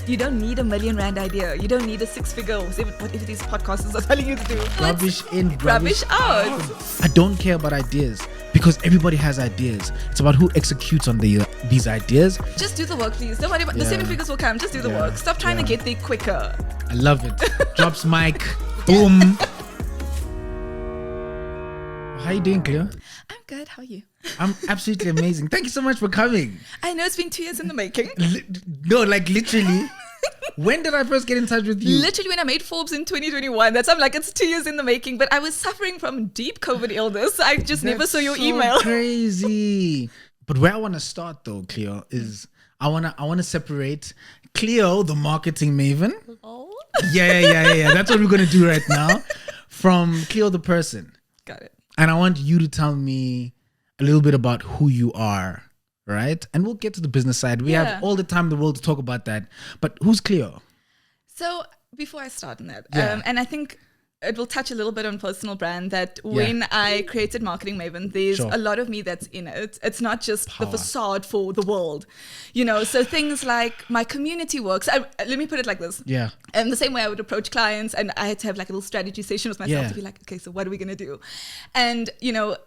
You don't need a $1 million idea. You don't need a 6-figure or whatever these podcasters are telling you to do. Rubbish in, rubbish out. I don't care about ideas because everybody has ideas. It's about who executes on these ideas. Just do the work, please. Don't worry about the 7 figures will come. Just do the work. Stop trying to get there quicker. I love it. Drops mic. Boom. How you doing, Cleo? I'm good. How are you? I'm absolutely amazing. Thank you so much for coming. I know it's been 2 years in the making. No, like literally. When did I first get in touch with you? Literally when I made Forbes in 2021. I'm like, it's 2 years in the making. But I was suffering from deep COVID illness. I just never saw your email. Crazy. But where I want to start though, Cleo, is I wanna separate Cleo, the marketing maven. Oh. Yeah. That's what we're gonna do right now. From Cleo, the person. Got it. And I want you to tell me a little bit about who you are, right? And we'll get to the business side. We have all the time in the world to talk about that. But who's Cleo? So before I start on that, and I think it will touch a little bit on personal brand, that when I created Marketing Maven, there's a lot of me that's in it. It's not just the facade for the world, so things like my community works. Let me put it like this. Yeah. The same way I would approach clients, and I had to have like a little strategy session with myself to be like, okay, so what are we going to do? And,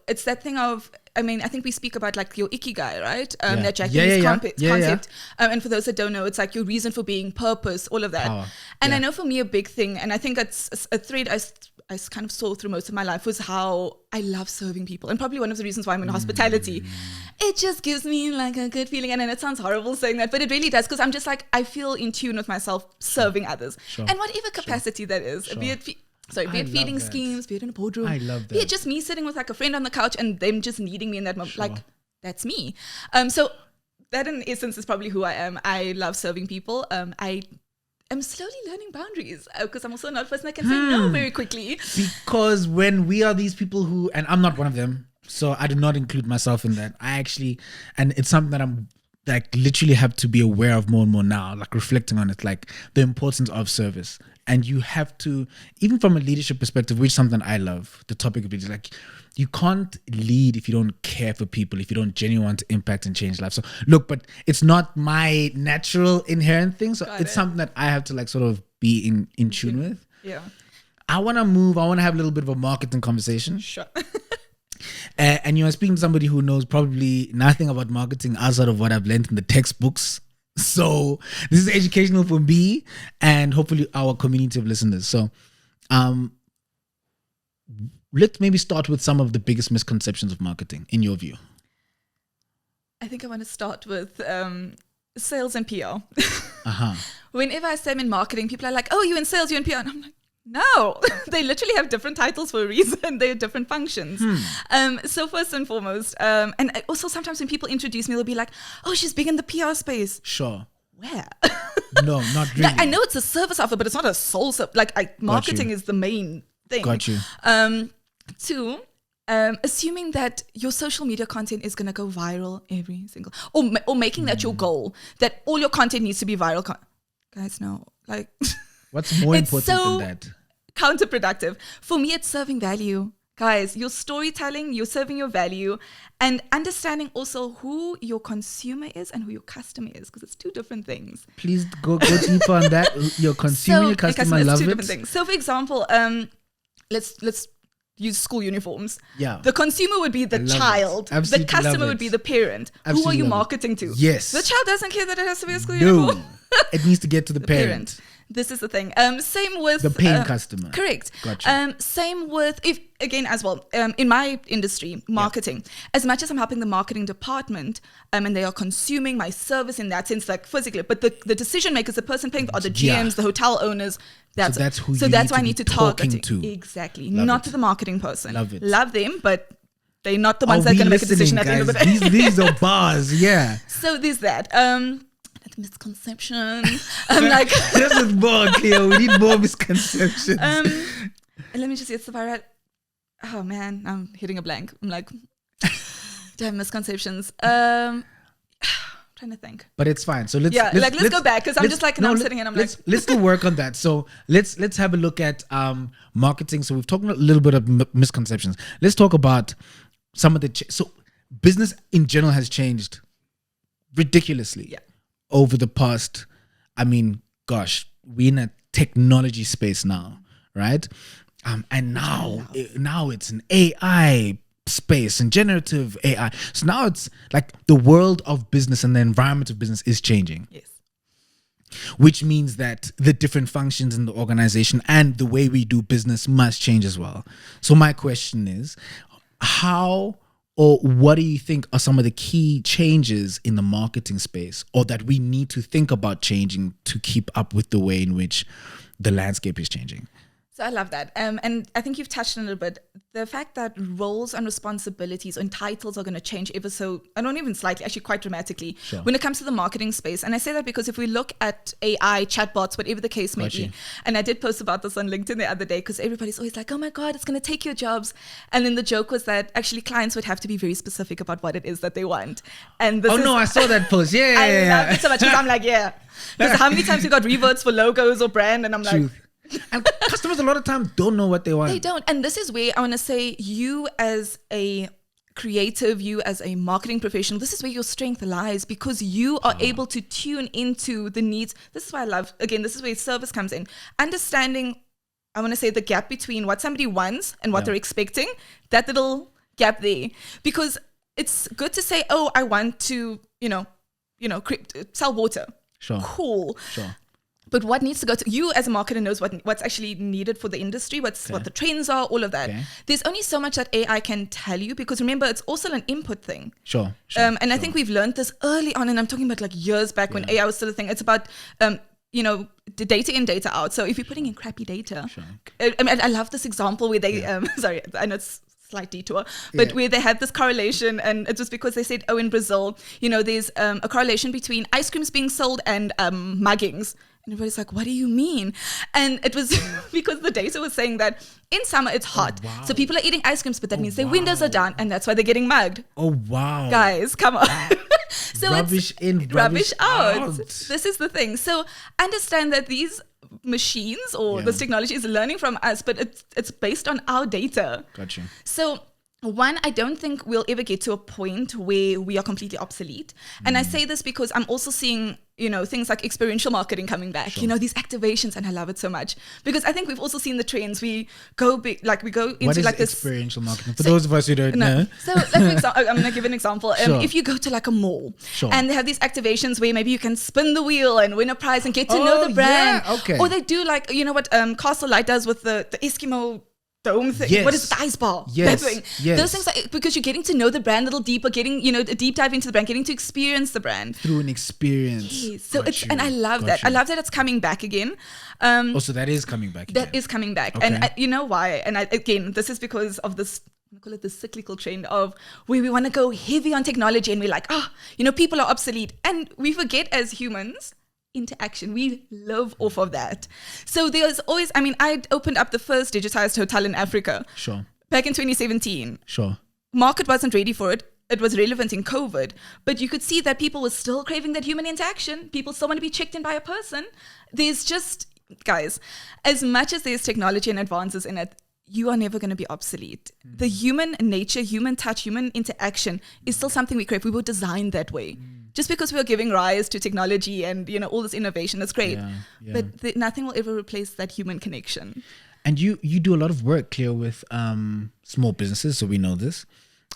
it's that thing of, I think we speak about like your ikigai, right? That Japanese concept. And for those that don't know, it's like your reason for being, purpose, all of that. And I know for me a big thing, and I think it's a thread I kind of saw through most of my life, was how I love serving people. And probably one of the reasons why I'm in hospitality. It just gives me like a good feeling. And it sounds horrible saying that, but it really does, because I'm just like, I feel in tune with myself serving others. And whatever capacity that is, be it feeding schemes, be it in a boardroom. I love that. Be it just me sitting with like a friend on the couch and them just needing me in that moment. Like, that's me. So that in essence is probably who I am. I love serving people. I'm slowly learning boundaries because I'm also not a person that can say no very quickly. Because when we are these people who, and I'm not one of them, so I do not include myself in that. And it's something that I'm like literally have to be aware of more and more now, like reflecting on it, like the importance of service. And you have to, even from a leadership perspective, which is something I love, the topic of it is like, you can't lead if you don't care for people, if you don't genuinely want to impact and change lives. So look, but it's not my natural inherent thing. So it's something that I have to like sort of be in tune with. Yeah. I want to have a little bit of a marketing conversation. Sure. And you're speaking to somebody who knows probably nothing about marketing outside of what I've learned in the textbooks. So this is educational for me and hopefully our community of listeners. So let's maybe start with some of the biggest misconceptions of marketing in your view. I think I want to start with sales and PR. Whenever I say I'm in marketing, people are like, oh, you're in sales, you're in PR. And I'm like, no, they literally have different titles for a reason. They're different functions. So first and foremost, and also sometimes when people introduce me, they'll be like, oh, she's big in the PR space. Sure. Where? No, not really. I know it's a service offer, but it's not a sole service. Like marketing is the main thing. Got you. Two, assuming that your social media content is going to go viral every single, or making that your goal, that all your content needs to be viral. Guys, no, like... What's more important than that? Counterproductive. For me, it's serving value. Guys, your storytelling, you're serving your value, and understanding also who your consumer is and who your customer is, because it's two different things. Please go deeper on that. Your consumer, your customer, love two it. Different things. So for example, let's use school uniforms. Yeah. The consumer would be the child. The customer would be the parent. Who are you marketing to? Yes. The child doesn't care that it has to be a school uniform. It needs to get to the parent. This is the thing. Same with the paying customer. Correct. Gotcha. Same with in my industry, marketing. As much as I'm helping the marketing department, and they are consuming my service in that sense, like physically, but the decision makers, the person paying are the GMs, the hotel owners. That's who. So that's why I need to target to. Exactly. Not to the marketing person. Love it. Love them, but they're not the ones that are going to make a decision at the end of the day. These are bars. Yeah. So there's that. Misconception. I'm like, this is more clear. We need more misconceptions. Let me just get the right. Oh man, I'm hitting a blank. I'm like, damn misconceptions. Trying to think. But it's fine. So let's go back, because I'm just like, I'm sitting and I'm let's do work on that. So let's have a look at marketing. So we've talked a little bit of misconceptions. Let's talk about some of the so business in general has changed ridiculously. Yeah. Over the past, gosh, we're in a technology space now, right? And now it's an AI space and generative AI. So now it's like the world of business and the environment of business is changing. Yes. Which means that the different functions in the organization and the way we do business must change as well. So my question is, how or what do you think are some of the key changes in the marketing space, or that we need to think about changing to keep up with the way in which the landscape is changing? So I love that. And I think you've touched on it a little bit. The fact that roles and responsibilities and titles are going to change ever so, I don't even slightly, actually quite dramatically, when it comes to the marketing space. And I say that because if we look at AI, chatbots, whatever the case may be, and I did post about this on LinkedIn the other day, because everybody's always like, oh my God, it's going to take your jobs. And then the joke was that actually clients would have to be very specific about what it is that they want. And this I saw that post. Yeah. I love it so much because I'm like, yeah. Because how many times we got reverts for logos or brand, and I'm like, and customers a lot of times don't know what they want. They don't. And this is where I want to say, you as a creative, you as a marketing professional, this is where your strength lies, because you are able to tune into the needs. This is why I love, again, this is where service comes in. Understanding, I want to say, the gap between what somebody wants and what they're expecting, that little gap there. Because it's good to say, oh, I want to, sell water. Sure. Cool. Sure. But what needs to go to you as a marketer knows what's actually needed for the industry, what the trends are, all of that. Okay. There's only so much that AI can tell you, because remember, it's also an input thing. Sure. I think we've learned this early on, and I'm talking about like years back when AI was still a thing. It's about, the data in, data out. So if you're putting in crappy data, I love this example where they, sorry, I know it's slight detour, but where they had this correlation, and it was because they said, in Brazil, there's a correlation between ice creams being sold and muggings. And everybody's like, what do you mean? And it was because the data was saying that in summer it's hot. So people are eating ice creams, but that means their windows are down, and that's why they're getting mugged. Oh, wow. Guys, come on. So rubbish in, rubbish out. This is the thing. So understand that these machines or this technology is learning from us, but it's based on our data. Gotcha. So one, I don't think we'll ever get to a point where we are completely obsolete. And I say this because I'm also seeing, things like experiential marketing coming back, these activations, and I love it so much, because I think we've also seen the trends. We go big, like we go into what is like this experiential marketing for those of us who don't know. So like, for example, I'm going to give an example. If you go to like a mall and they have these activations where maybe you can spin the wheel and win a prize and get to know the brand. Or they do like, what Castle Light does with the Eskimo dome thing. Yes. What is the ice bar? Yes. That thing. Yes. Those things, because you're getting to know the brand a little deeper, getting, a deep dive into the brand, getting to experience the brand. Through an experience. Yes. So and I love that. I love that it's coming back again. So that is coming back again. That is coming back. Okay. And you know why? And again, this is because of this, I call it the cyclical trend of where we want to go heavy on technology, and we're like, people are obsolete. And we forget as humans, interaction. We live off of that. So there's always, I opened up the first digitized hotel in Africa. Sure. Back in 2017. Sure. Market wasn't ready for it. It was relevant in COVID, but you could see that people were still craving that human interaction. People still want to be checked in by a person. There's just, guys, as much as there's technology and advances in it, you are never going to be obsolete. The human nature, human touch, human interaction is still something we crave. We were designed that way. Just because we are giving rise to technology and, all this innovation, that's great. But nothing will ever replace that human connection. And you do a lot of work, Cleo, with small businesses, so we know this.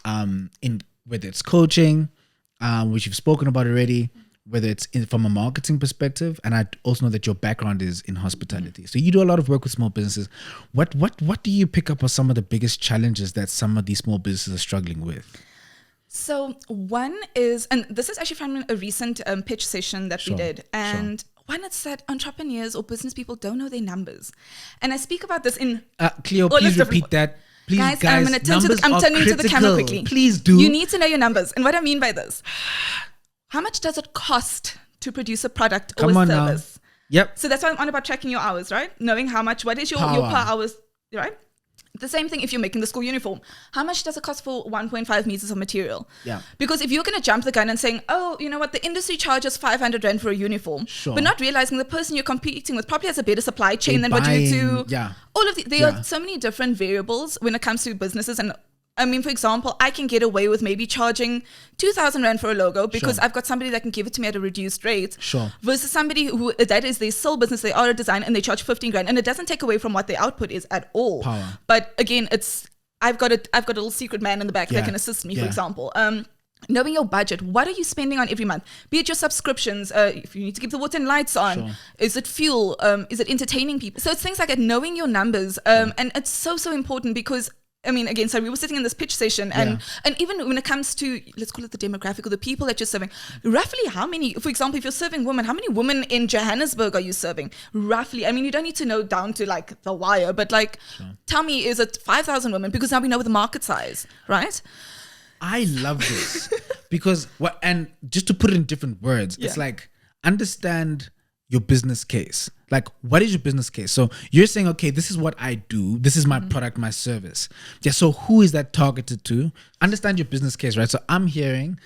In whether it's coaching, which you've spoken about already, whether it's from a marketing perspective, and I also know that your background is in hospitality. So you do a lot of work with small businesses. What do you pick up as some of the biggest challenges that some of these small businesses are struggling with? So one is, and this is actually from a recent pitch session that we did, and one, it's that entrepreneurs or business people don't know their numbers. And I speak about this in Cleo, please repeat that. Please, guys, I'm turning to the camera quickly. Please do. You need to know your numbers. And what I mean by this, how much does it cost to produce a product or a service? Now. Yep. So that's why I'm on about tracking your hours, right? Knowing how much, what is your per hours, right? The same thing if you're making the school uniform. How much does it cost for 1.5 meters of material? Yeah. Because if you're going to jump the gun and saying, oh, you know what, the industry charges 500 Rand for a uniform, but not realizing the person you're competing with probably has a better supply chain than what you do. Yeah. All of there are so many different variables when it comes to businesses and I mean, for example, I can get away with maybe charging 2,000 Rand for a logo because I've got somebody that can give it to me at a reduced rate. Sure. Versus somebody who, that is their sole business, they are a designer and they charge 15 grand. And it doesn't take away from what their output is at all. Power. But again, I've got a little secret man in the back that can assist me, for example. Knowing your budget, what are you spending on every month? Be it your subscriptions, if you need to keep the water and lights on, is it fuel, is it entertaining people? So it's things like that, knowing your numbers. And it's so important because, I mean, again, so we were sitting in this pitch session and even when it comes to, let's call it the demographic or the people that you're serving, roughly how many, for example, if you're serving women, how many women in Johannesburg are you serving? Roughly. I mean, you don't need to know down to like the wire, but like, tell me, is it 5,000 women? Because now we know the market size, right? I love this because and just to put it in different words, it's like, understand your business case. Like, what is your business case? So you're saying, okay, this is what I do. This is my product, my service. Yeah. So who is that targeted to? Understand your business case, right? So I'm hearing,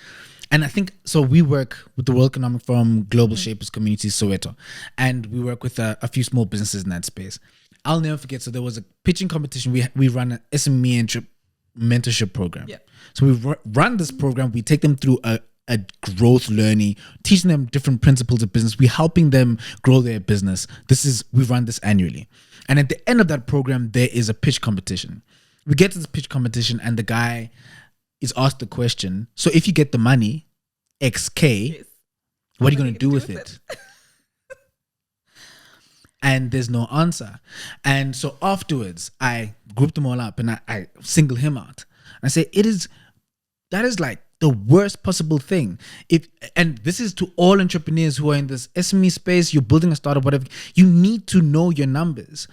and I think, so we work with the World Economic Forum, Global Shapers Community, Soweto, and we work with a few small businesses in that space. I'll never forget. So there was a pitching competition. We run an SME mentorship program. Yeah. So we run this program. We take them through a growth learning, teaching them different principles of business. We're helping them grow their business. We run this annually. And at the end of that program, there is a pitch competition. We get to this pitch competition and the guy is asked the question, so if you get the money, XK, what are you going to do with it? And there's no answer. And so afterwards, I group them all up and I single him out. I say, that is like the worst possible thing. And this is to all entrepreneurs who are in this SME space, you're building a startup, whatever. You need to know your numbers.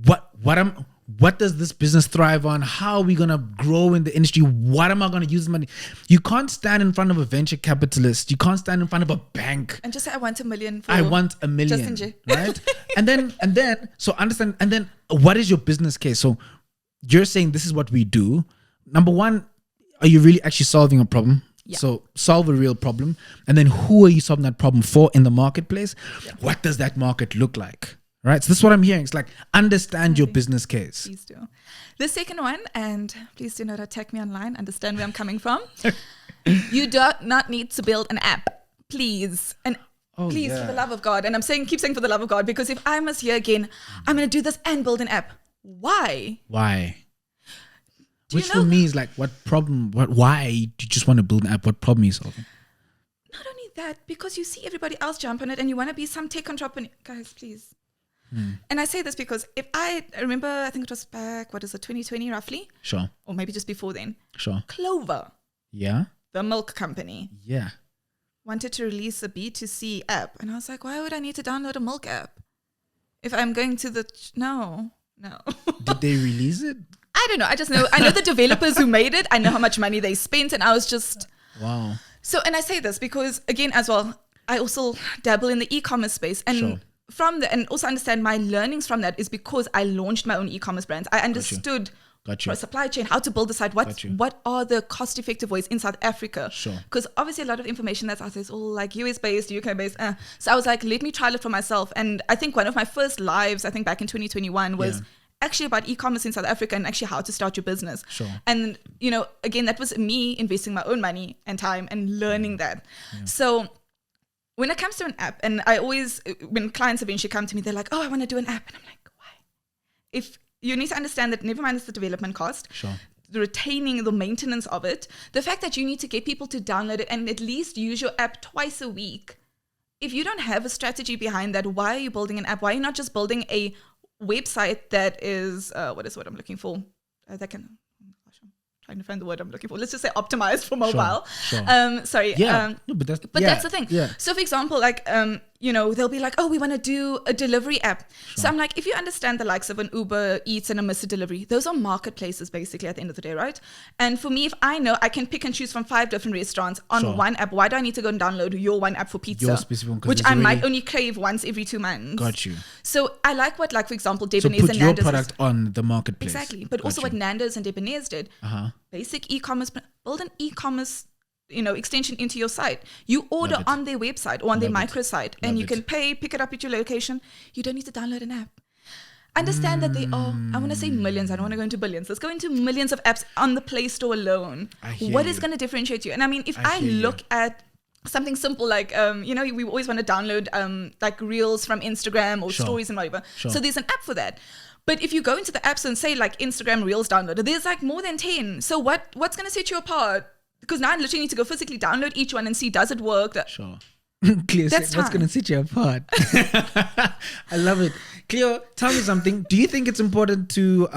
What does this business thrive on? How are we going to grow in the industry? What am I going to use money? You can't stand in front of a venture capitalist. You can't stand in front of a bank. And just say, I want $1 million. I want $1 million. Just right? and then, so understand, and then what is your business case? So you're saying this is what we do. Number one, are you really actually solving a problem? Yeah. So solve a real problem. And then who are you solving that problem for in the marketplace? Yeah. What does that market look like? Right? So this is what I'm hearing. It's like, understand your business case. Please do. The second one, and please do not attack me online, understand where I'm coming from. You do not need to build an app. Please. And please, for the love of God. And I'm keep saying for the love of God, because if I must hear again, I'm going to do this and build an app. Why? Which for me is like, what problem, why do you just want to build an app? What problem are you solving? Not only that, because you see everybody else jump on it and you want to be some tech entrepreneur. Guys, please. And I say this because if I remember, I think it was back, 2020 roughly? Sure. Or maybe just before then. Sure. Clover. Yeah. The milk company. Yeah. Wanted to release a B2C app. And I was like, why would I need to download a milk app? If I'm going to no. Did they release it? I don't know. I know the developers who made it. I know how much money they spent. And I was just... Wow. So, and I say this because, again, as well, I also dabble in the e-commerce space. And and also understand my learnings from that is because I launched my own e-commerce brands. I understood for a supply chain, how to build the site, what are the cost-effective ways in South Africa. Because obviously a lot of information that's out there is all like US-based, UK-based. So I was like, let me trial it for myself. And I think one of my first lives, I think back in 2021, was actually about e-commerce in South Africa and actually how to start your business. And, again, that was me investing my own money and time and learning that. So when it comes to an app, and I always, when clients eventually come to me, they're like, oh, I want to do an app. And I'm like, why? If you need to understand that, never mind the development cost, the retaining, the maintenance of it, the fact that you need to get people to download it and at least use your app twice a week. If you don't have a strategy behind that, why are you building an app? Why are you not just building a website that is, what is what I'm looking for? That can... trying to find the word I'm looking for. Let's just say optimized for mobile. Sorry. Yeah. But that's the thing. Yeah. So for example, like, they'll be like, oh, we want to do a delivery app. So I'm like, if you understand the likes of an Uber Eats and a Mr. Delivery, those are marketplaces basically at the end of the day, right? And for me, if I know I can pick and choose from 5 different restaurants on one app, why do I need to go and download your one app for pizza? Your specific one, which I might only crave once every 2 months. Got you. So I like what, like, for example, Debonair's and Nando's. So put your product on the marketplace. Exactly. But also what Nando's and Debonair's did. Basic e-commerce, build an e-commerce extension into your site. You order on their website or on their microsite and you can pay, pick it up at your location. You don't need to download an app. Understand that there are, I want to say millions, I don't want to go into billions. Let's go into millions of apps on the Play Store alone. What is going to differentiate you? And I mean, if I look at something simple like, we always want to download like reels from Instagram or stories and whatever. So there's an app for that. But if you go into the apps and say like Instagram Reels downloader, there's like more than 10. So what's going to set you apart? Because now I literally need to go physically download each one and see, does it work? Cleo said, what's going to set you apart? I love it. Cleo, tell me something. Do you think it's important to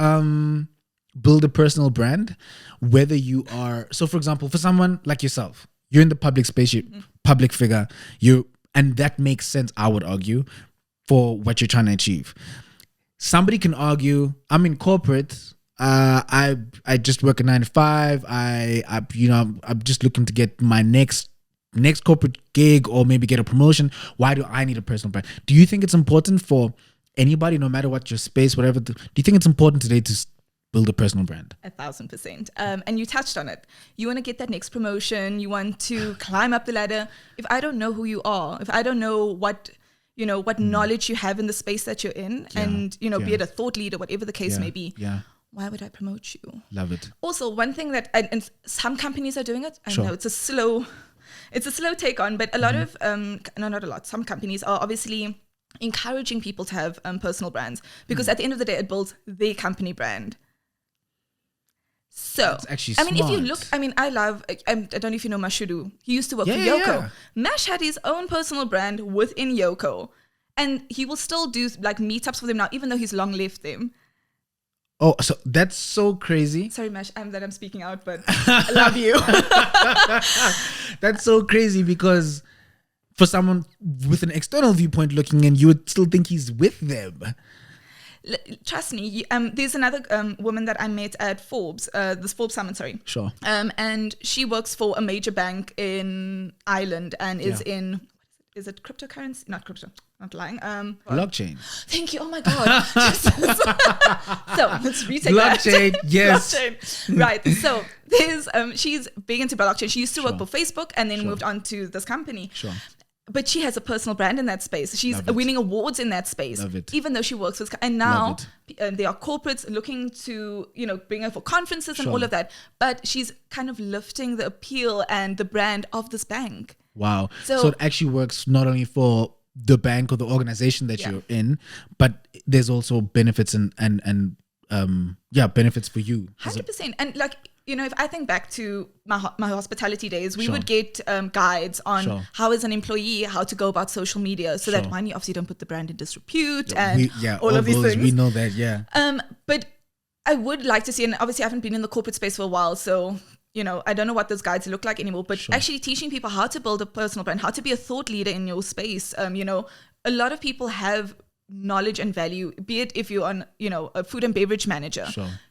build a personal brand? Whether you are, so for example, for someone like yourself, you're in the public space, you're public figure, and that makes sense, I would argue, for what you're trying to achieve. Somebody can argue, I'm in corporate, I just work a 9 to 5, I'm just looking to get my next corporate gig or maybe get a promotion. Why do I need a personal brand? Do you think it's important for anybody, no matter what your space, whatever, do you think it's important today to build a personal brand? 1,000%. And you touched on it. You want to get that next promotion. You want to climb up the ladder. If I don't know who you are, if I don't know what knowledge you have in the space that you're in, and be it a thought leader, whatever the case may be, why would I promote you? Love it. Also, one thing that, and some companies are doing it. I know it's a slow take on, but a lot of, not a lot, some companies are obviously encouraging people to have personal brands, because at the end of the day, it builds their company brand. So, I mean, if you look, I mean, I don't know if you know Mashudu. He used to work for Yoko. Yeah. Mash had his own personal brand within Yoko, and he will still do like meetups for them now, even though he's long left them. Oh, so that's so crazy. Sorry, Mash, I'm speaking out, but I love you. That's so crazy, because for someone with an external viewpoint looking in, you would still think he's with them. Trust me, there's another woman that I met at Forbes, this Forbes Summit, sorry. Sure. And she works for a major bank in Ireland and is in, is it cryptocurrency? Not crypto, not lying. Blockchain. Thank you. Oh my God. So let's retake blockchain, that. yes. Blockchain. Right. So there's, she's big into blockchain. She used to work for Facebook and then moved on to this company. Sure. But she has a personal brand in that space. She's winning awards in that space. Love it. Even though she works with, and now there are corporates looking to, bring her for conferences and all of that. But she's kind of lifting the appeal and the brand of this bank. Wow. So it actually works not only for the bank or the organization that you're in, but there's also benefits and benefits for you. 100%. And like, if I think back to my hospitality days, we would get guides on how as an employee, how to go about social media, so that one, you obviously don't put the brand in disrepute and all of these things. We know that, But I would like to see, and obviously I haven't been in the corporate space for a while, so I don't know what those guides look like anymore, but actually teaching people how to build a personal brand, how to be a thought leader in your space. A lot of people have knowledge and value, be it if you're on, a food and beverage manager.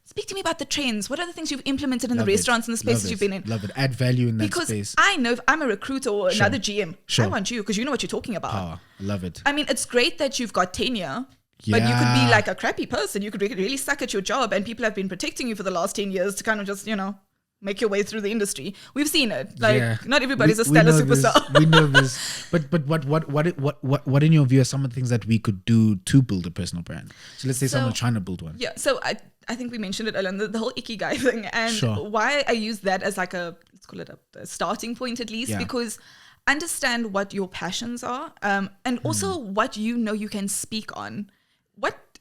Speak to me about the trends. What are the things you've implemented in the restaurants and the spaces you've been in? Love it. Add value in that space. Because I know if I'm a recruiter or another GM, I want you because you know what you're talking about. Power. Love it. I mean, it's great that you've got tenure, but you could be like a crappy person. You could really suck at your job, and people have been protecting you for the last 10 years to kind of just, make your way through the industry. We've seen it. Like, not everybody's a stellar superstar. We know this. But what in your view are some of the things that we could do to build a personal brand? So let's say someone's trying to build one. Yeah. So I think we mentioned it earlier, the whole ikigai thing, and why I use that as like let's call it a starting point at least, because understand what your passions are, and also what you can speak on.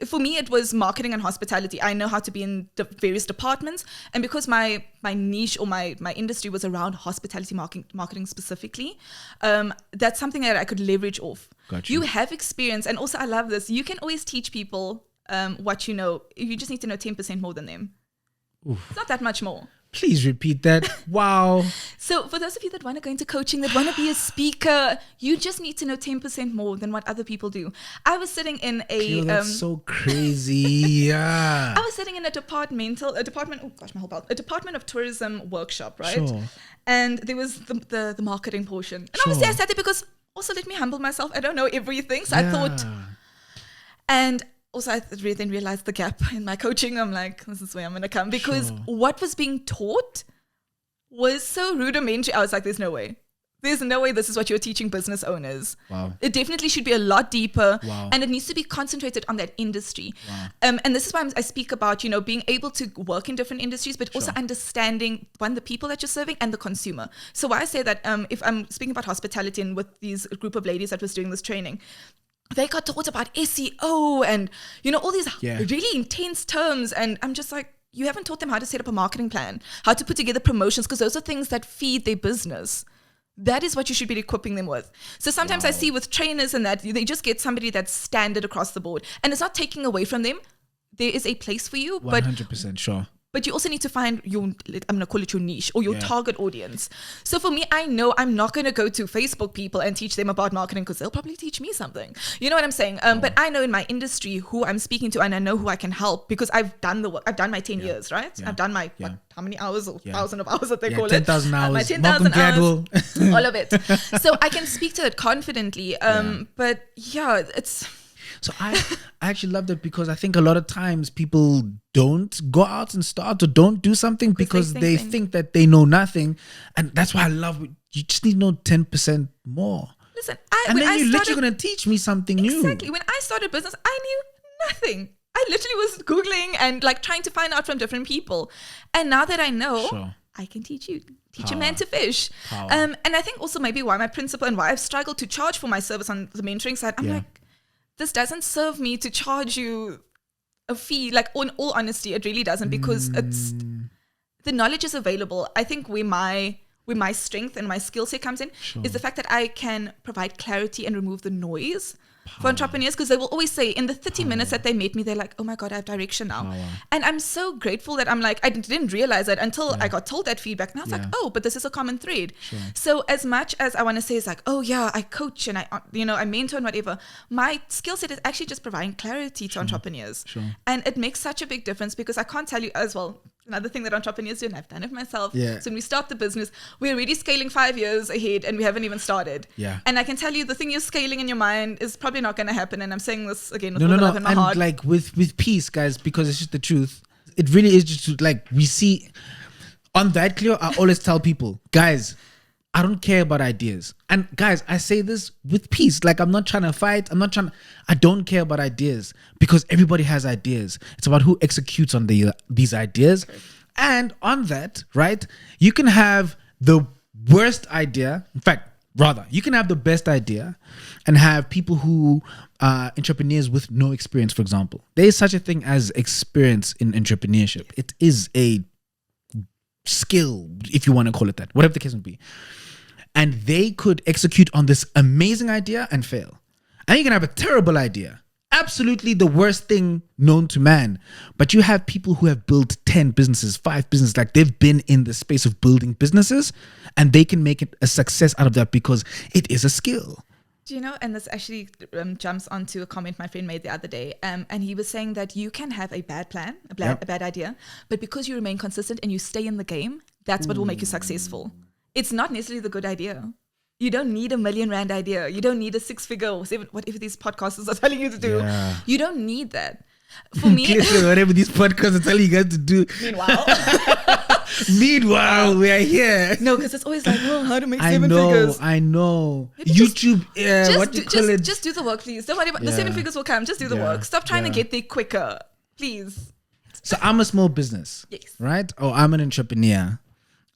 For me, it was marketing and hospitality. I know how to be in the various departments. And because my niche or my industry was around hospitality marketing specifically, that's something that I could leverage off. Gotcha. You have experience. And also, I love this. You can always teach people what you know. You just need to know 10% more than them. Oof. It's not that much more. Please repeat that. Wow. So for those of you that want to go into coaching, that want to be a speaker, you just need to know 10% more than what other people do. I was sitting in Cleo, that's so crazy. Yeah. I was sitting in a department of tourism workshop, right? Sure. And there was the marketing portion. And obviously I sat there because also let me humble myself. I don't know everything. So I thought, and also, I then realized the gap in my coaching. I'm like, this is where I'm going to come. Because what was being taught was so rudimentary. I was like, there's no way. There's no way this is what you're teaching business owners. Wow. It definitely should be a lot deeper. Wow. And it needs to be concentrated on that industry. Wow. And this is why I speak about, being able to work in different industries, but also understanding, one, the people that you're serving and the consumer. So why I say that, if I'm speaking about hospitality and with these group of ladies that was doing this training, they got taught about SEO and, all these really intense terms. And I'm just like, you haven't taught them how to set up a marketing plan, how to put together promotions, because those are things that feed their business. That is what you should be equipping them with. So sometimes I see with trainers and that they just get somebody that's standard across the board, and it's not taking away from them. There is a place for you, 100% sure. But you also need to find your, I'm going to call it your niche or your target audience. So for me, I know I'm not going to go to Facebook people and teach them about marketing because they'll probably teach me something. You know what I'm saying? But I know in my industry who I'm speaking to, and I know who I can help because I've done the work. I've done my 10 years, right? I've done my, how many hours or 1,000 of hours that they call it? 10,000 hours. My 10,000 hours. All of it. So I can speak to it confidently. But yeah, it's... So I actually love that because I think a lot of times people don't go out and start or don't do something because they think that they know nothing. And that's why I love it. You just need to know 10% more. Listen, and then you're literally going to teach me something new. Exactly. When I started business, I knew nothing. I literally was Googling and trying to find out from different people. And now that I know, I can teach you. Teach a man to fish. And I think also maybe why my principle and why I've struggled to charge for my service on the mentoring side, I'm like, this doesn't serve me to charge you a fee. In all honesty, it really doesn't, because it's the knowledge is available. I think where my strength and my skill set comes in is the fact that I can provide clarity and remove the noise for entrepreneurs, because they will always say in the 30 minutes that they met me, they're like, oh my God, I have direction now. And I'm so grateful that I'm like, I didn't realize it until I got told that feedback. And I was like, oh, but this is a common thread. So as much as I want to say is like, oh yeah, I coach and I mentor and whatever, my skill set is actually just providing clarity to entrepreneurs. And it makes such a big difference, because I can't tell you as well, another thing that entrepreneurs do, and I've done it myself. So when we start the business, we're already scaling 5 years ahead and we haven't even started. And I can tell you the thing you're scaling in your mind is probably not going to happen. And I'm saying this again with all the love in my heart. And with peace, guys, because it's just the truth. It really is just we see on that, Cleo, I always tell people, guys, I don't care about ideas. And guys, I say this with peace. I'm not trying to fight. I don't care about ideas, because everybody has ideas. It's about who executes on these ideas. And on that, right, you can have the worst idea. In fact, rather, you can have the best idea and have people who are entrepreneurs with no experience, for example. There is such a thing as experience in entrepreneurship. It is a skill, if you want to call it that, whatever the case may be. And they could execute on this amazing idea and fail. And you can have a terrible idea, absolutely the worst thing known to man. But you have people who have built 10 businesses, 5 businesses, they've been in the space of building businesses, and they can make it a success out of that because it is a skill. Do you know, and this actually jumps onto a comment my friend made the other day, and he was saying that you can have a bad plan, a bad idea, but because you remain consistent and you stay in the game, that's what will make you successful. It's not necessarily the good idea. You don't need $1 million idea. You don't need a 6-figure or 7, whatever these podcasters are telling you to do. You don't need that. For me, whatever these podcasts are telling you guys to do. Meanwhile, we are here. No, because it's always like, oh, how to make 7 figures. I know. YouTube, just do the work, please. Don't worry about the 7 figures will come. Just do the work. Stop trying to get there quicker, please. So I'm a small business, right? Or I'm an entrepreneur.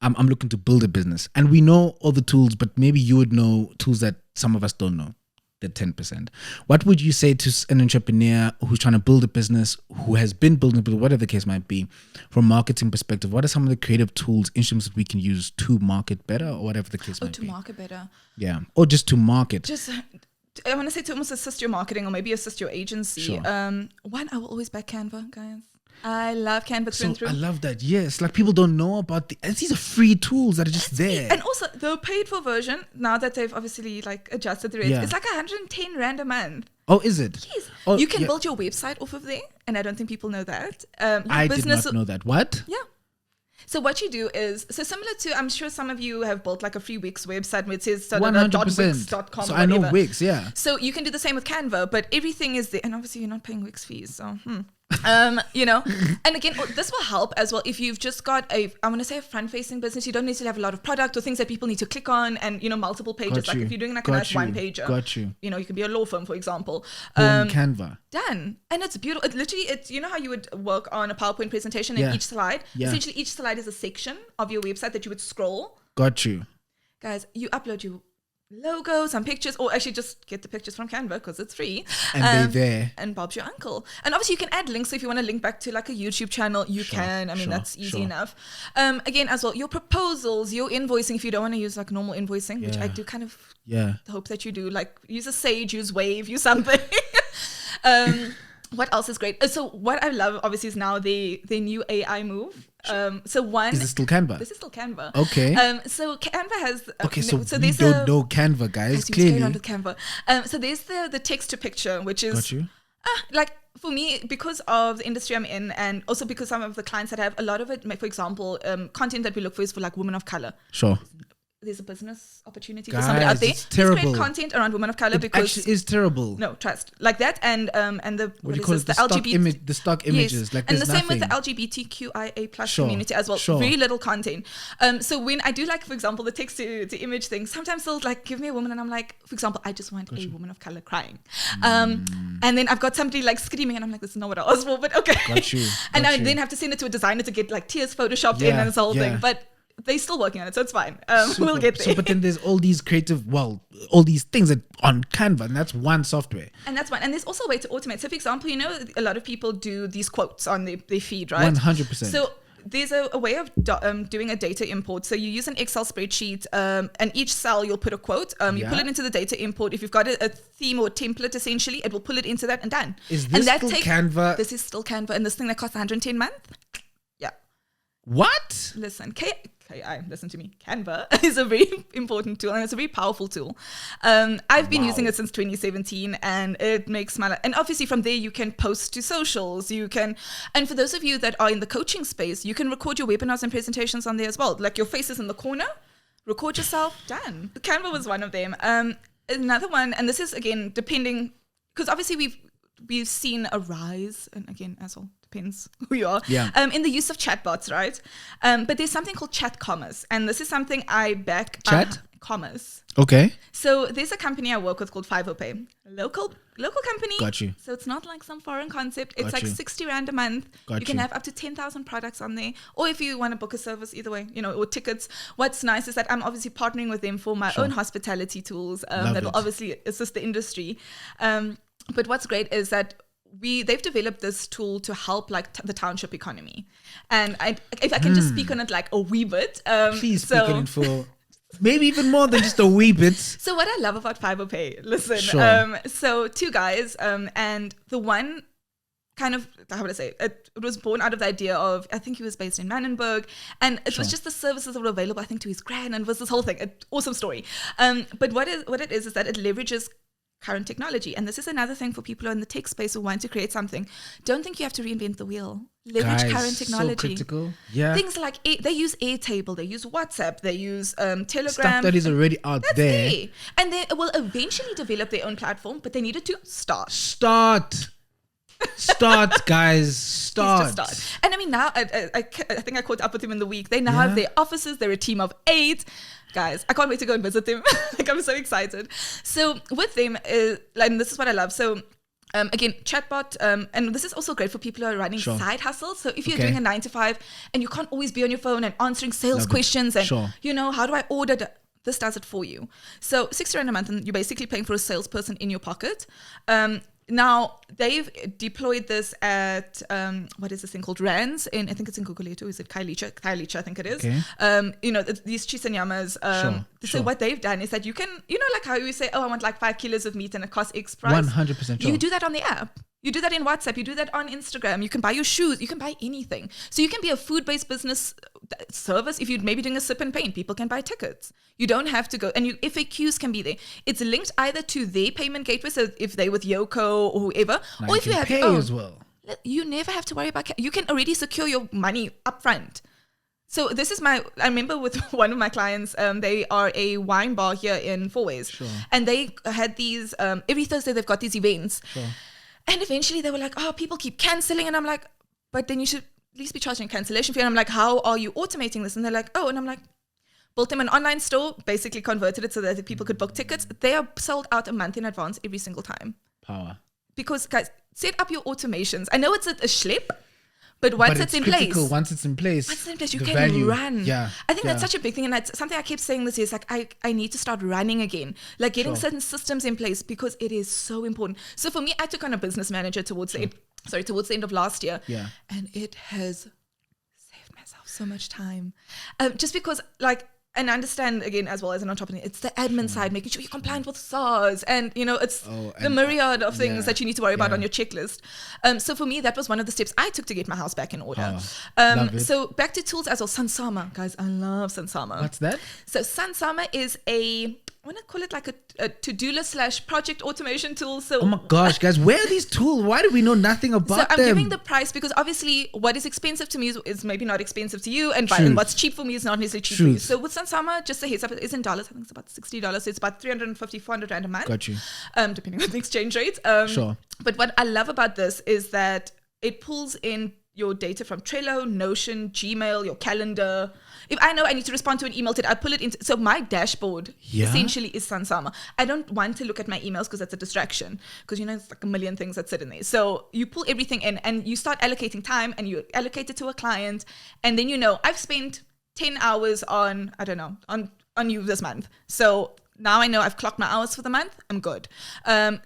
I'm looking to build a business, and we know all the tools, but maybe you would know tools that some of us don't know. The 10%. What would you say to an entrepreneur who's trying to build a business, who has been building a business, whatever the case might be, from a marketing perspective? What are some of the creative tools, instruments that we can use to market better, or whatever the case might be? To market better. Yeah, or just to market. I want to say to almost assist your marketing or maybe assist your agency. One, I will always back Canva, guys. I love Canva through and through. I love that. Yes, people don't know about these are free tools that are just there. And also the paid for version, now that they've obviously adjusted the rates, it's 110 Rand a month. Oh, is it? Yes. You can build your website off of there, and I don't think people know that. I did not know that. What? Yeah. So what you do is, similar to, I'm sure some of you have built a free Wix website where it says 100%. So I know Wix, yeah. So you can do the same with Canva, but everything is there. And obviously you're not paying Wix fees, so You know, and again, this will help as well if you've just got I want to say a front-facing business. You don't necessarily have a lot of product or things that people need to click on, and multiple pages. Like if you're doing like a nice one pager, you can be a law firm, for example. Canva. Done, and it's beautiful. It literally, it's how you would work on a PowerPoint presentation, and each slide, essentially each slide is a section of your website that you would scroll. Got you, guys. You upload your logo, some pictures, or actually just get the pictures from Canva because it's free, and they're there, and Bob's your uncle. And obviously you can add links, so if you want to link back to like a YouTube channel, you can. I mean, that's easy enough. Again, as well, your proposals, your invoicing, if you don't want to use like normal invoicing, which I do kind of hope that you do, like use a Sage, use Wave, use something. What else is great? So what I love obviously is now the new AI move. So one, is this still Canva? This is still Canva. Okay. So Canva has so we don't know Canva, guys. Clearly. With Canva. So there's the text to picture, which is got you. Like for me, because of the industry I'm in, and also because some of the clients that I have, a lot of it, for example, content that we look for is for like women of color. Sure. There's a business opportunity for somebody out there. It's terrible. Create content around women of color because actually is terrible. No, trust like that, and the what do you call it? The LGBT, the stock images, yes. like and the nothing. same with the LGBTQIA plus community as well. Very little content. So when I do like, for example, the text to image thing, sometimes they'll like give me a woman, and I'm like, for example, I just want a woman of color crying, and then I've got somebody like screaming, and I'm like, this is not what I asked for, but okay. Got you. And I then have to send it to a designer to get like tears photoshopped in and this whole thing, but they're still working on it, so it's fine. We'll get there. So, but then there's all these all these things that on Canva, and that's one software. And that's one. And there's also a way to automate. So, for example, a lot of people do these quotes on their feed, right? 100%. So there's a way of doing a data import. So you use an Excel spreadsheet, and each cell you'll put a quote. You pull it into the data import. If you've got a theme or template, essentially, it will pull it into that and done. Is this still Canva? This is still Canva, and this thing that costs 110 a month. Yeah. What? Listen, listen to me. Canva is a very important tool, and it's a very powerful tool. I've been using it since 2017, and it makes my life. And obviously, from there you can post to socials. You can, and for those of you that are in the coaching space, you can record your webinars and presentations on there as well. Like your face is in the corner, record yourself. Done. Canva was one of them. Another one, and this is again depending, because obviously we've seen a rise, and again, as well, depends who you are, in the use of chatbots, right? But there's something called chat commerce, and this is something I back. Chat commerce. Okay. So there's a company I work with called 5OPay, local company. Got you. So it's not like some foreign concept. It's like 60 Rand a month. You can have up to 10,000 products on there, or if you want to book a service, either way, or tickets. What's nice is that I'm obviously partnering with them for my own hospitality tools that will obviously assist the industry. But what's great is that they've developed this tool to help like the township economy, and if I can just speak on it like a wee bit, please speak on it for maybe even more than just a wee bit. So what I love about 5OPay, listen, so two guys, and the one kind of, how would I say, it was born out of the idea of, I think he was based in Manenberg, and it was just the services that were available, I think, to his gran, and was this whole thing, awesome story. But what it is that it leverages current technology, and this is another thing for people who are in the tech space who want to create something. Don't think you have to reinvent the wheel. Leverage current technology. So critical. Yeah. Things like they use Airtable, they use WhatsApp, they use Telegram. Stuff that is already out there. And they will eventually develop their own platform, but they needed to start, guys. Start. And I mean, now I think I caught up with him in the week. They now have their offices. They're a team of 8. Guys, I can't wait to go and visit them. Like, I'm so excited. So with them, and this is what I love. So again, chatbot, and this is also great for people who are running side hustles. So if you're doing a 9 to 5 and you can't always be on your phone and answering sales questions and, how do I order this does it for you. So 60 Rand a month, and you're basically paying for a salesperson in your pocket. Now, they've deployed this at, what is this thing called? Rands, I think it's in Guguletu. Is it Kailicha, I think it is. Okay. These chisanyamas. So what they've done is that you can, like how you say, I want like 5 kilos of meat and it costs X price. 100% sure. You do that on the app. You do that in WhatsApp. You do that on Instagram. You can buy your shoes. You can buy anything. So you can be a food-based business service. If you're maybe doing a sip and paint, people can buy tickets. You don't have to go. And FAQs can be there. It's linked either to their payment gateway, so if they're with Yoko or whoever, now or if you have pay as well. You never have to worry about. You can already secure your money upfront. So this is I remember with one of my clients, they are a wine bar here in Fourways. And they had these, every Thursday they've got these events. And eventually they were like, oh, people keep canceling. And I'm like, but then you should at least be charging a cancellation fee. And I'm like, how are you automating this? And they're like, oh, and I'm like, built them an online store, basically converted it so that people could book tickets. They are sold out a month in advance every single time. Power. Because guys, set up your automations. I know it's a schlep, but once it's in place, once it's in place, you can run. Yeah, I think that's such a big thing, and that's something I kept saying this year. Is like I need to start running again, like getting certain systems in place because it is so important. So for me, I took on a business manager towards the end of last year, and it has saved myself so much time, just because like. And understand again, as well as an entrepreneur, it's the admin side, making sure you're compliant with SARS, and it's the myriad of things that you need to worry about on your checklist. So for me, that was one of the steps I took to get my house back in order. So back to tools as well. Sunsama, guys, I love Sunsama. What's that? So Sunsama is I want to call it like a to-do list / project automation tool. So oh my gosh, guys, where are these tools? Why do we know nothing about them? So I'm giving the price because obviously what is expensive to me is maybe not expensive to you, and what's cheap for me is not necessarily cheap for you. So with Sunsama, just a heads up, it is in dollars. I think it's about $60. So it's about $350, $400 a month. Got you. Depending on the exchange rate. Sure. But what I love about this is that it pulls in your data from Trello, Notion, Gmail, your calendar. If I know I need to respond to an email today, I pull it into. So my dashboard essentially is Sunsama. I don't want to look at my emails because that's a distraction. Because it's like a million things that sit in there. So you pull everything in and you start allocating time, and you allocate it to a client, and then I've spent 10 hours on you this month. So now I know I've clocked my hours for the month. I'm good.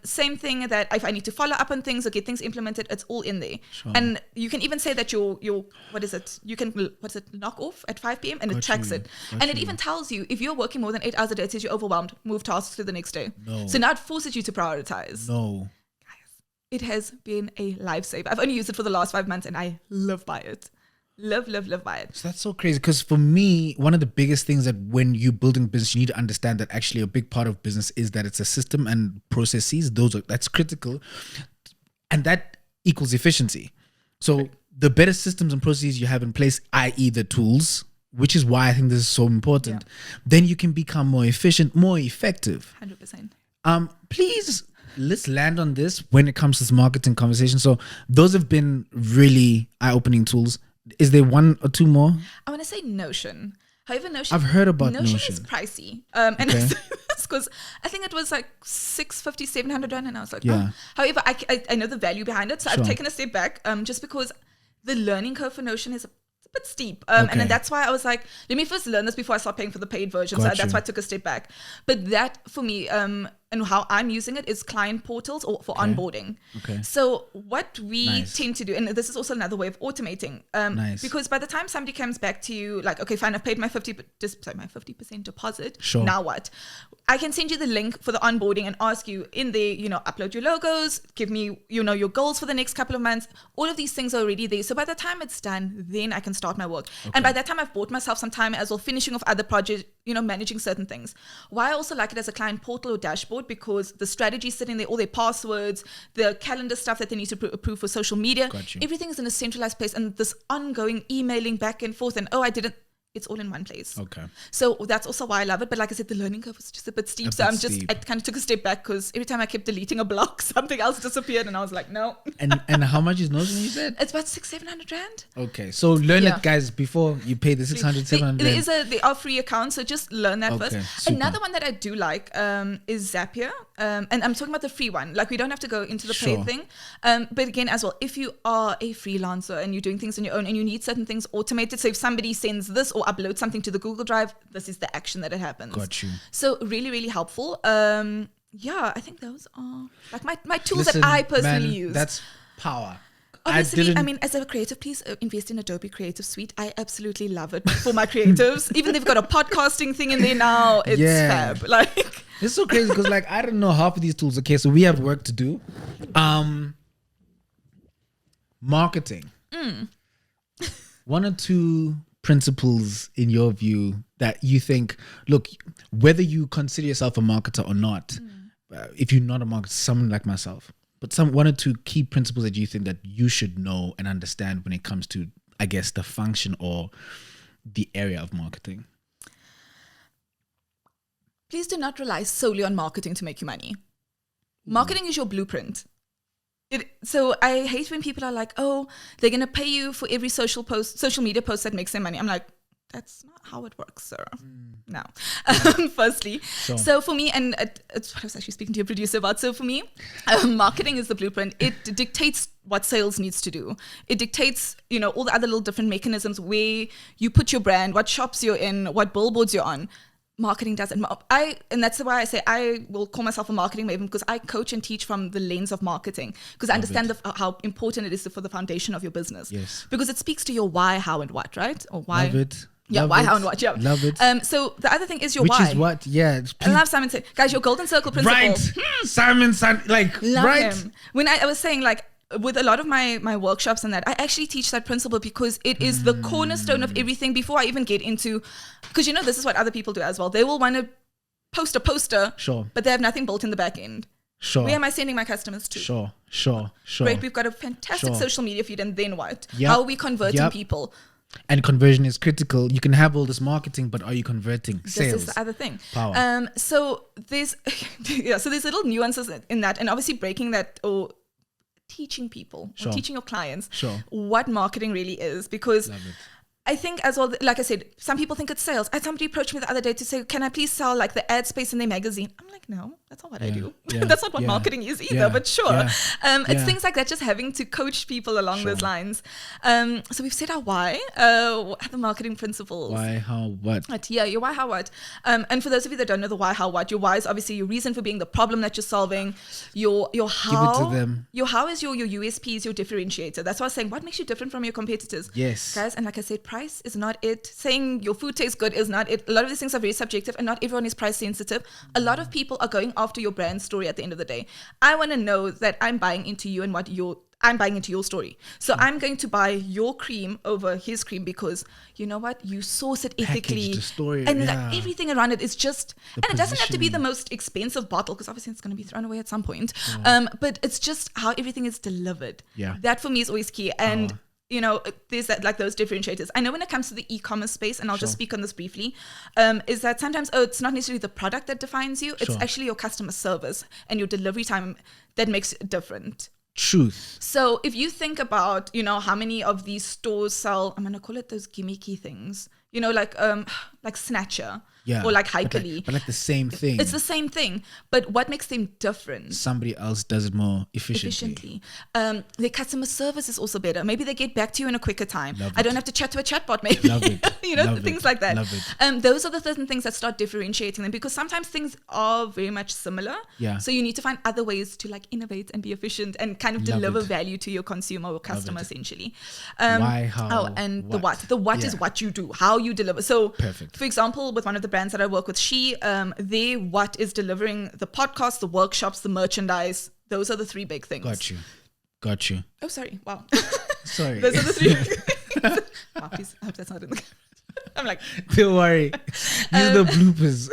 Same thing that if I need to follow up on things or get things implemented, it's all in there. Sure. And you can even say that your what is it? You can knock off at 5 p.m. and it tracks it. And it even tells you if you're working more than 8 hours a day, it says you're overwhelmed. Move tasks to the next day. No. So now it forces you to prioritize. No. Guys, it has been a lifesaver. I've only used it for the last 5 months and I live by it. Love by it. So that's so crazy because for me, one of the biggest things that when you're building business, you need to understand that actually a big part of business is that it's a system and processes. That's critical, and that equals efficiency. So the better systems and processes you have in place, i.e. the tools, which is why I think this is so important, then you can become more efficient, more effective. 100%. Please, let's land on this when it comes to this marketing conversation. So those have been really eye-opening tools. Is there one or two more? I want to say Notion. However, Notion. I've heard about Notion. Notion is pricey. And because I think it was like $650, $700, and I was like, oh. However, I know the value behind it. So I've taken a step back just because the learning curve for Notion is a bit steep. And then that's why I was like, let me first learn this before I start paying for the paid version. So that's why I took a step back. But that for me, and how I'm using it is client portals or for onboarding. So what we tend to do, and this is also another way of automating, because by the time somebody comes back to you, like, okay, fine, I've paid my 50% deposit. Sure. Now what? I can send you the link for the onboarding and ask you in there, upload your logos, give me, your goals for the next couple of months. All of these things are already there. So by the time it's done, then I can start my work. And by that time, I've bought myself some time as well, finishing off other projects, managing certain things. Why I also like it as a client portal or dashboard, because the strategy is sitting there, all their passwords, the calendar stuff that they need to approve for social media, everything is in a centralized place, and this ongoing emailing back and forth and it's all in one place. So that's also why I love it. But like I said, the learning curve was just a bit steep. I kind of took a step back because every time I kept deleting a block, something else disappeared, and I was like, no. And how much is Notion, you said? It's about $600-700. Okay, so learn it, guys, before you pay the $600-700. They are free accounts, so just learn that first. Super. Another one that I do like is Zapier, and I'm talking about the free one. Like, we don't have to go into the paid thing. But again, as well, if you are a freelancer and you're doing things on your own and you need certain things automated, so if somebody sends this or upload something to the Google Drive, this is the action that it happens. Got you. So really, really helpful. I think those are like my tools that I personally use. That's power. Obviously, as a creative, please invest in Adobe Creative Suite. I absolutely love it for my creatives. Even they've got a podcasting thing in there now. It's fab. Like, it's so crazy because I don't know half of these tools. Okay, so we have work to do. Marketing. One or two principles in your view that you think, look, whether you consider yourself a marketer or not, if you're not a marketer, someone like myself, but one or two key principles that you think that you should know and understand when it comes to, I guess, the function or the area of marketing. Please do not rely solely on marketing to make you money. Marketing is your blueprint. So I hate when people are like, oh, they're going to pay you for every social media post that makes them money. I'm like, that's not how it works, sir. No. Firstly. Sure. So for me, and it's what I was actually speaking to your producer about. So for me, marketing is the blueprint. It dictates what sales needs to do. It dictates, all the other little different mechanisms where you put your brand, what shops you're in, what billboards you're on. Marketing does it. And that's why I say I will call myself a marketing maven, because I coach and teach from the lens of marketing, because I understand how important it is for the foundation of your business. Yes. Because it speaks to your why, how, and what, right? Or why. Love it. Yeah, Love why, it. how, and what. Yeah. Love it. So the other thing is your Which why. Which is what? Yeah. I love Simon saying, guys, your golden circle principle. Right. Simon, like, love right. him. When I was saying, like, with a lot of my workshops and that, I actually teach that principle because it is the cornerstone of everything before I even get into, because this is what other people do as well. They will want to post a poster, sure, but they have nothing built in the back end. Sure. Where am I sending my customers to? Sure. Great, we've got a fantastic social media feed, and then what? Yep. How are we converting people? And conversion is critical. You can have all this marketing, but are you converting sales? This is the other thing. Power. So there's little nuances in that, and obviously breaking that or teaching people, or teaching your clients what marketing really is, because I think as well, like I said, some people think it's sales. I had somebody approached me the other day to say, can I please sell like the ad space in their magazine? I'm like, no, that's not what I do. That's not what marketing is either, but sure. It's things like that, just having to coach people along those lines. So we've said our why, the marketing principles. Why, how, what? Your why, how, what. And for those of you that don't know the why, how, what, your why is obviously your reason for being, the problem that you're solving. Your how. Give it to them. Your how is your USP, is your differentiator. That's why I was saying, what makes you different from your competitors? Yes. Guys, and like I said, price is not it. Saying your food tastes good is not it. A lot of these things are very subjective, and not everyone is price sensitive. A lot of people are going after your brand story at the end of the day. I want to know that I'm buying into you and I'm buying into your story. So I'm going to buy your cream over his cream because you know what? You source it ethically. The story, and like everything around it is just, and it doesn't have to be the most expensive bottle, because obviously it's going to be thrown away at some point. But it's just how everything is delivered. Yeah. That for me is always key. And there's that, like those differentiators. I know when it comes to the e-commerce space, and I'll just speak on this briefly, is that sometimes, it's not necessarily the product that defines you. It's actually your customer service and your delivery time that makes it different. Truth. So if you think about, how many of these stores sell, I'm going to call it those gimmicky things, like Snatcher. Yeah, or like Hyperly. But like the same thing. It's the same thing. But what makes them different? Somebody else does it more efficiently. Their customer service is also better. Maybe they get back to you in a quicker time. Love I don't have to chat to a chatbot, maybe. Love it. Love things like that. Love it. Those are the certain things that start differentiating them, because sometimes things are very much similar. Yeah. So you need to find other ways to like innovate and be efficient and kind of deliver value to your consumer or customer, essentially. Why, how, and what. the what. The what is what you do, how you deliver. So perfect. For example, with one of the brands that I work with, their what is delivering the podcast, the workshops, the merchandise. Those are the three big things. Got you. Oh, sorry. Wow. Sorry. Those are the three big things. Wow, please, I hope that's not in the camera. I'm like, don't worry. These are the bloopers.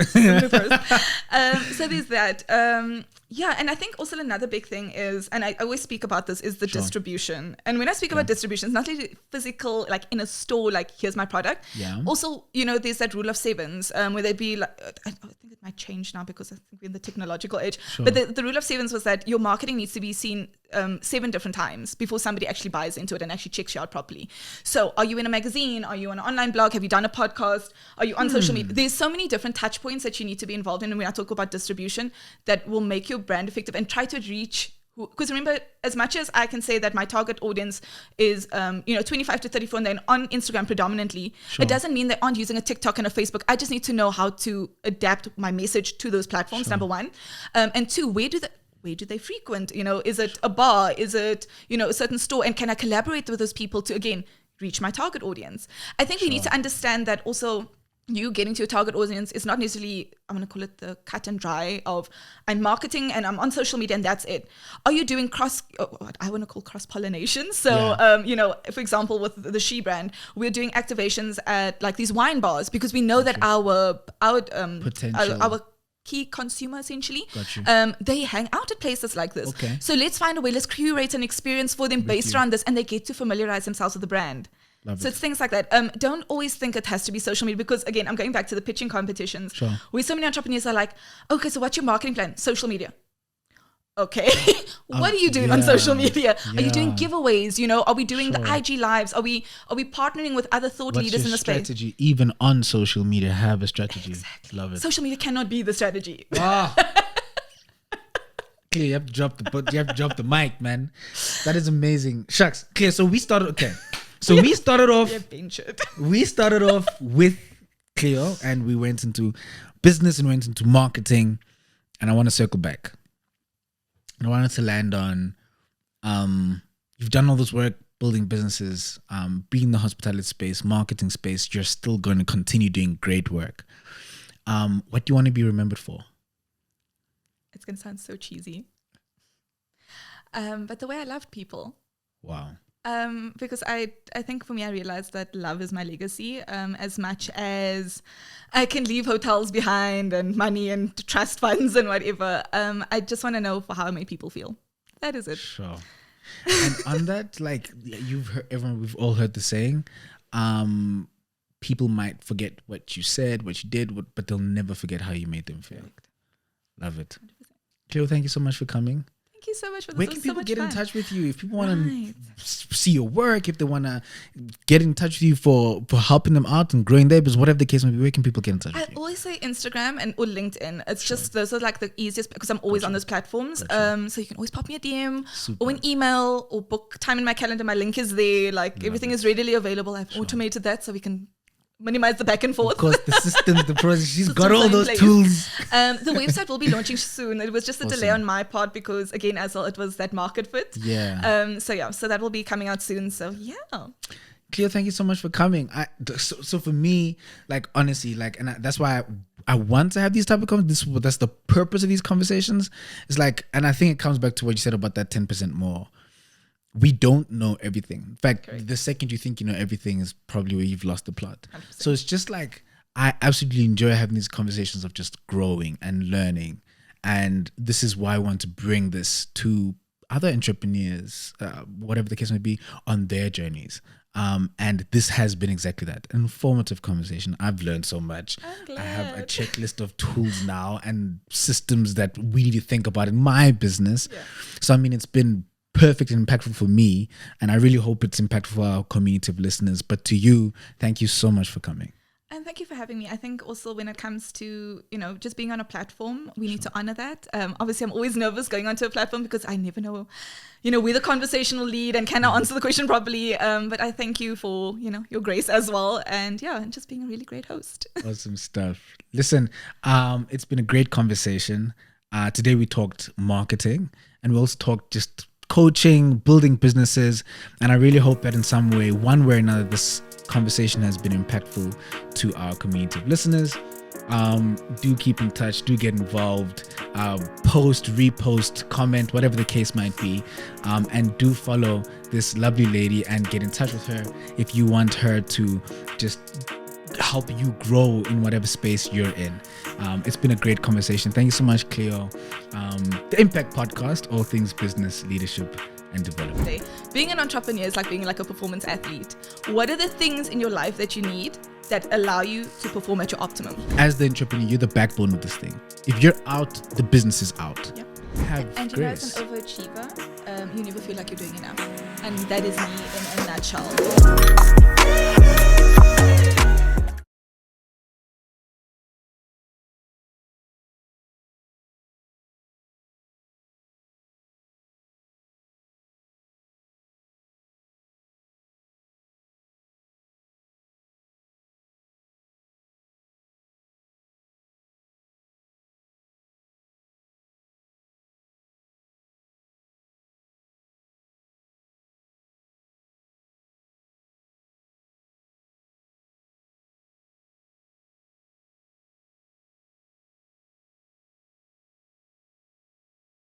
So there's that. And I think also another big thing is, and I always speak about this, is the distribution. And when I speak about distribution, it's not really physical, like in a store, like here's my product. Yeah. Also, there's that rule of sevens, where they'd be like, I think it might change now because I think we're in the technological age. But the rule of sevens was that your marketing needs to be seen 7 different times before somebody actually buys into it and actually checks you out properly. So are you in a magazine? Are you on an online blog? Have you done a podcast? Are you on social media? There's so many different touch points that you need to be involved in. And when I talk about distribution, that will make your brand effective, and try to reach, because remember, as much as I can say that my target audience is 25 to 34 and then on Instagram predominantly, it doesn't mean they aren't using a TikTok and a Facebook. I just need to know how to adapt my message to those platforms, number one. And 2, where do they frequent? Is it a bar? Is it, a certain store? And can I collaborate with those people to, again, reach my target audience? I think we need to understand that also you getting to your target audience is not necessarily, I'm going to call it the cut and dry of I'm marketing and I'm on social media and that's it. Are you doing what I want to call cross-pollination? So, for example, with the She brand, we're doing activations at like these wine bars because we know that our potential, our key consumer essentially, they hang out at places like this. Okay. So let's find a way, let's curate an experience for them based around this, and they get to familiarize themselves with the brand. So it's things like that. Don't always think it has to be social media, because again, I'm going back to the pitching competitions where so many entrepreneurs are like, okay, so what's your marketing plan? Social media. okay, what are you doing on social media? Are you doing giveaways? Are we doing the IG lives? Are we partnering with other thought leaders in the space? Strategy, even on social media, have a strategy. Exactly. Love it. Social media cannot be the strategy. Wow. Cleo, you have to drop the mic, man. That is amazing. Shucks. Cleo, so we started off with Cleo, and we went into business and went into marketing, and I want to circle back. And I wanted to land on you've done all this work building businesses, being in the hospitality space, marketing space. You're still going to continue doing great work. What do you want to be remembered for? It's going to sound so cheesy. But the way I loved people. Wow. Because I think for me, I realized that love is my legacy. As much as I can leave hotels behind and money and trust funds and whatever, I just want to know for how I make people feel. That is it. Sure. And on that, like we've all heard the saying, people might forget what you said, what you did, but they'll never forget how you made them feel. Correct. Love it. 100%. Cleo, thank you so much for coming. Thank you so much for this. Where can people get in touch with you? If people want to see your work, if they want to get in touch with you for helping them out and growing their business, whatever the case may be, where can people get in touch with you? I always say Instagram or LinkedIn. It's just, those are like the easiest because I'm always on those platforms. So you can always pop me a DM or an email or book time in my calendar. My link is there. Like everything is readily available. I've automated that so we can minimize the back and forth. Of course, the systems, the process. She's got all those tools. The website will be launching soon. It was just a delay on my part because, again, as well, it was that market fit. Yeah. So that will be coming out soon. So yeah. Cleo, thank you so much for coming. So for me, like honestly, like, and that's why I want to have these type of conversations. That's the purpose of these conversations. It's like, and I think it comes back to what you said about that 10% more. We don't know everything. In fact, the second you think you know everything is probably where you've lost the plot. 100%. So it's just like, I absolutely enjoy having these conversations of just growing and learning. And this is why I want to bring this to other entrepreneurs, whatever the case may be, on their journeys. And this has been exactly that, an informative conversation. I've learned so much. I have a checklist of tools now and systems that we need to think about in my business. Yeah. So, I mean, it's been perfect and impactful for me, and I really hope it's impactful for our community of listeners. But to you, thank you so much for coming. And thank you for having me. I think also when it comes to, just being on a platform, we need to honor that. Obviously, I'm always nervous going onto a platform because I never know, where the conversation will lead and can I answer the question properly. But I thank you for, your grace as well. And just being a really great host. Awesome stuff. Listen, it's been a great conversation. Today we talked marketing, and we also talked just coaching, building businesses, and I really hope that in some way, one way or another, this conversation has been impactful to our community of listeners. Do keep in touch, do get involved, post, repost, comment, whatever the case might be, and do follow this lovely lady and get in touch with her if you want her to just help you grow in whatever space you're in. It's been a great conversation. Thank you so much, Cleo. The Impact Podcast, all things business, leadership, and development. Being an entrepreneur is like being like a performance athlete. What are the things in your life that you need that allow you to perform at your optimum? As the entrepreneur, you're the backbone of this thing. If you're out, the business is out. Yeah. Have grace. As an overachiever, you never feel like you're doing enough. And that is me in a nutshell.